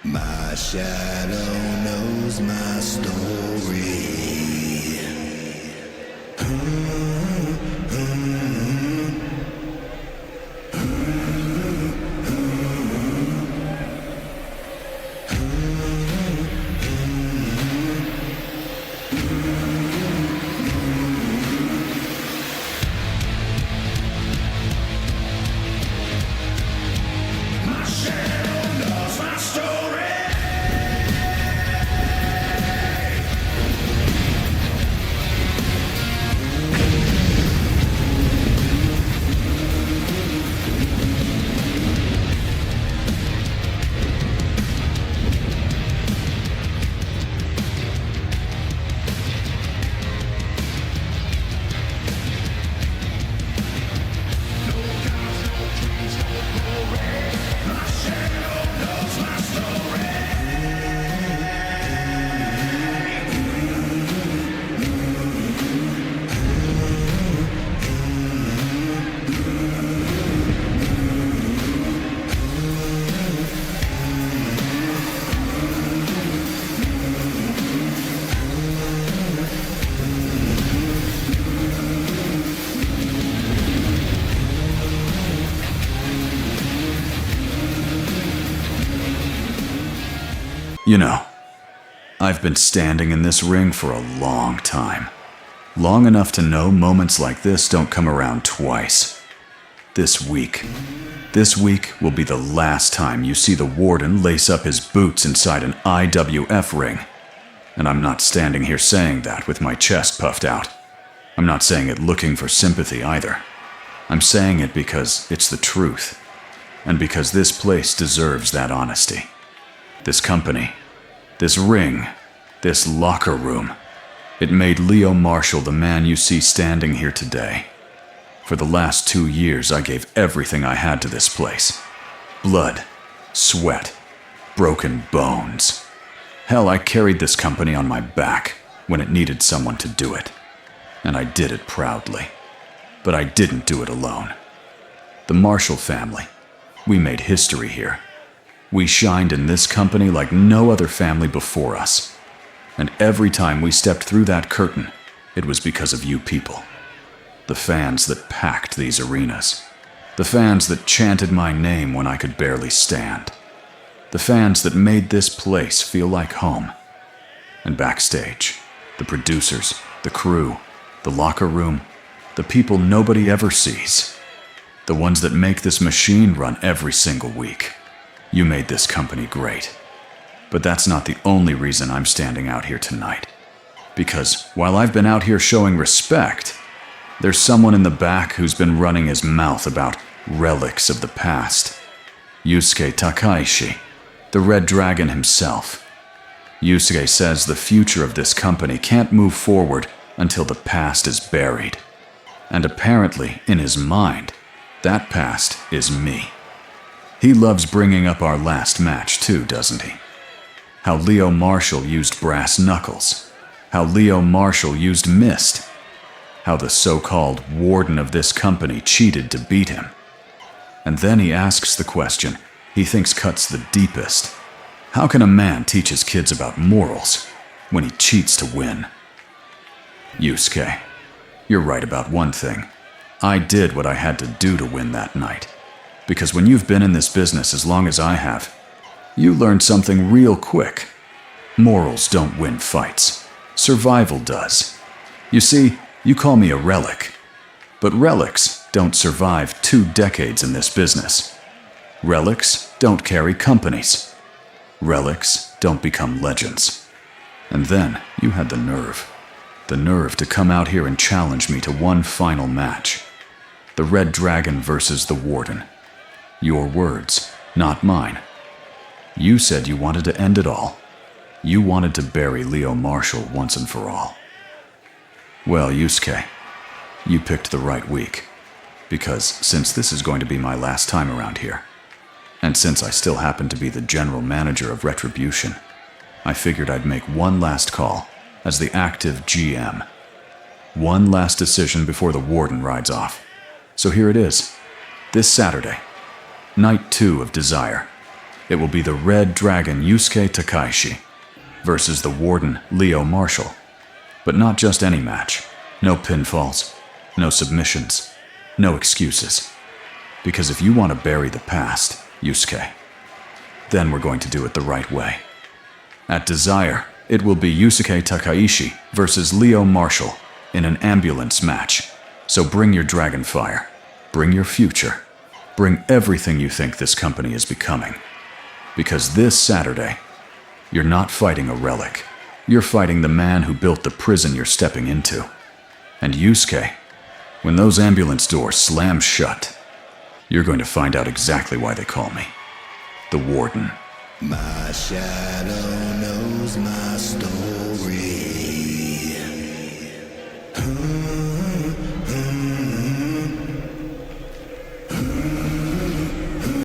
My shadow knows my story. My shadow knows my story. You know, I've been standing in this ring for a long time. Long enough to know moments like this don't come around twice. This week will be the last time you see the warden lace up his boots inside an IWF ring. And I'm not standing here saying that with my chest puffed out. I'm not saying it looking for sympathy either. I'm saying it because it's the truth. And because this place deserves that honesty. This company, this ring, this locker room, it made Leo Marshall the man you see standing here today. For the last 2 years, I gave everything I had to this place. Blood, sweat, broken bones. Hell, I carried this company on my back when it needed someone to do it. And I did it proudly. But I didn't do it alone. The Marshall family, we made history here. We shined in this company like no other family before us. And every time we stepped through that curtain, it was because of you people. The fans that packed these arenas. The fans that chanted my name when I could barely stand. The fans that made this place feel like home. And backstage, the producers, the crew, the locker room, the people nobody ever sees. The ones that make this machine run every single week. You made this company great. But that's not the only reason I'm standing out here tonight. Because while I've been out here showing respect, there's someone in the back who's been running his mouth about relics of the past. Yusuke Takaishi, the Red Dragon himself. Yusuke says the future of this company can't move forward until the past is buried. And apparently, in his mind, that past is me. He loves bringing up our last match too, doesn't he? How Leo Marshall used brass knuckles. How Leo Marshall used mist. How the so-called warden of this company cheated to beat him. And then he asks the question he thinks cuts the deepest. How can a man teach his kids about morals when he cheats to win? Yusuke, you're right about one thing. I did what I had to do to win that night. Because when you've been in this business as long as I have, you learn something real quick. Morals don't win fights. Survival does. You see, you call me a relic. But relics don't survive 2 decades in this business. Relics don't carry companies. Relics don't become legends. And then you had the nerve to come out here and challenge me to one final match. The Red Dragon versus the Warden. Your words, not mine. You said you wanted to end it all. You wanted to bury Leo Marshall once and for all. Well, Yusuke, you picked the right week. Because since this is going to be my last time around here, and since I still happen to be the general manager of Retribution, I figured I'd make one last call as the active GM. One last decision before the warden rides off. So here it is. This Saturday, Night 2 of Desire. it will be the Red Dragon Yusuke Takaishi versus the Warden Leo Marshall. But not just any match. No pinfalls, no submissions, no excuses. Because if you want to bury the past, Yusuke, then we're going to do it the right way. At Desire, it will be Yusuke Takaishi versus Leo Marshall in an ambulance match. So bring your dragon fire, bring your future, bring everything you think this company is becoming. Because this Saturday, you're not fighting a relic. You're fighting the man who built the prison you're stepping into. And Yusuke, when those ambulance doors slam shut, you're going to find out exactly why they call me the Warden. My shadow knows my story.